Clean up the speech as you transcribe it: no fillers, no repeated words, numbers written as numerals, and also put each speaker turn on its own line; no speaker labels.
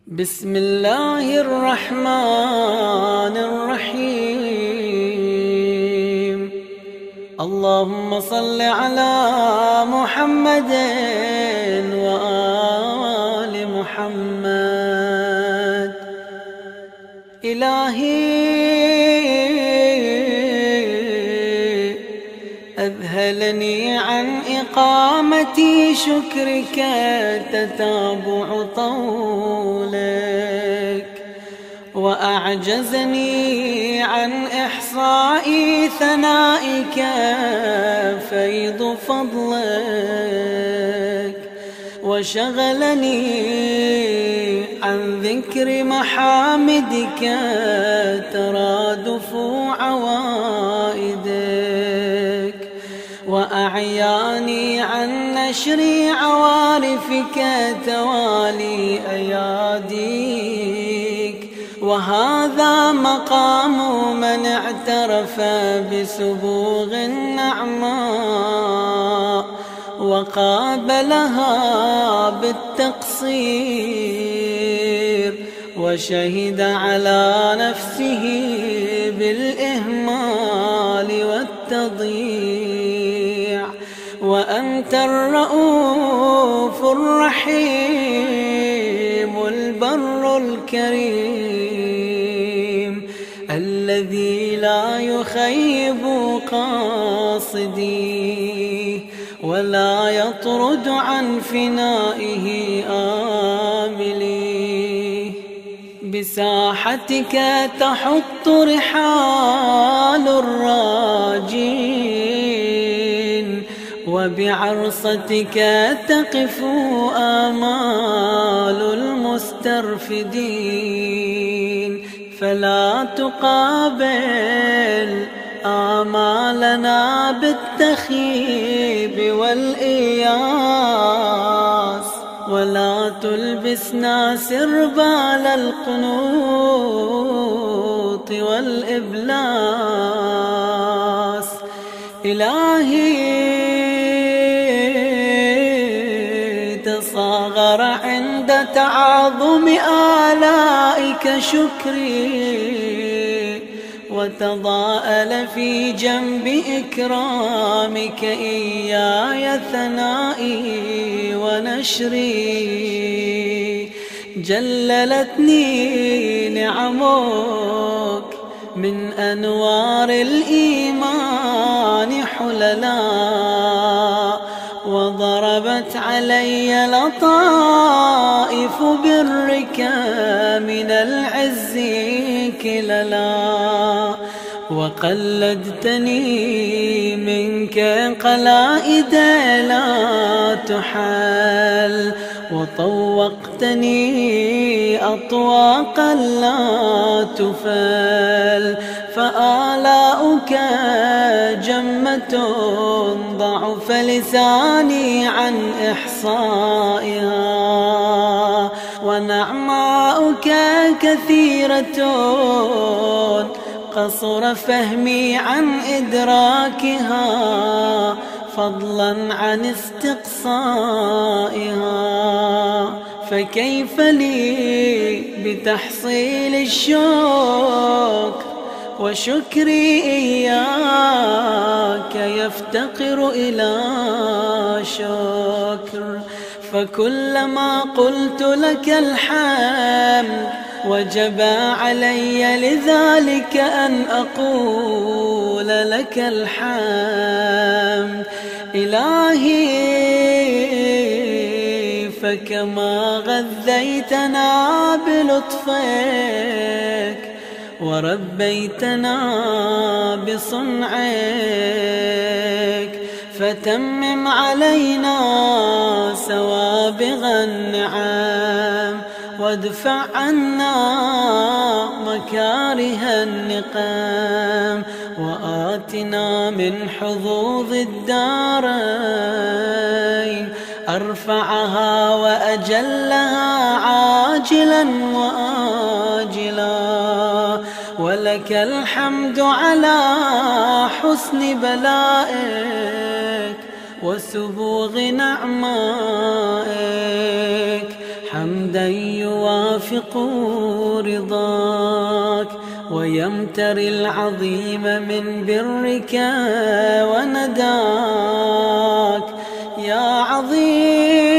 بسم الله الرحمن الرحيم. اللهم صل على محمد وآل محمد. إلهي أذهلني عن إقامة شكرك تتابع طولك، وأعجزني عن إحصاء ثنائك فيض فضلك، وشغلني عن ذكر محامدك ترادف عوائدك، وأعياني عن نشر عوارفك توالي أياديك. وهذا مقام من اعترف بسبوغ النعماء وقابلها بالتقصير، وشهد على نفسه بالإهمال والتضييع. وأنت الرؤوف الرحيم البر الكريم الذي لا يخيب قاصديه ولا يطرد عن فنائه آمليه. بساحتك تحط رحال الراجين، وبعرصتك تقف آمال المسترفدين. فلا تقابل آمالنا بالتخيب والإياس، ولا تلبسنا سربال القنوط والإبلاس. إلهي تصاغر عند تعاظم آلائك شكري، وتضاءل في جنب إكرامك إياي ثنائي ونشري. جللتني نعمك من أنوار الإيمان حللا، وضربت علي لطائف برك من العز كللا. وقلدتني منك قلائد لا تحل، وطوقتني أطواقا لا تفل. فآلاؤك جمة ضعف لساني عن إحصائها، ونعماؤك كثيرة قصر فهمي عن إدراكها فضلا عن استقصائها. فكيف لي بتحصيل الشكر وشكري إياك يفتقر إلى شكر؟ فكلما قلت لك الحمد وجب علي لذلك أن أقول لك الحمد. إلهي فكما غذيتنا بلطفك وربيتنا بصنعك، فتمم علينا سوابغ النعم، وادفع عنا مكاره النقم، وآتنا من حظوظ الدارين أرفعها وأجلها عاجلا وآجلا. ولك الحمد على حسن بلائك وسبوغ نعمائك، حمد حمدا يوافق رضاك ويمتري العظيم من برك ونداك يا عظيم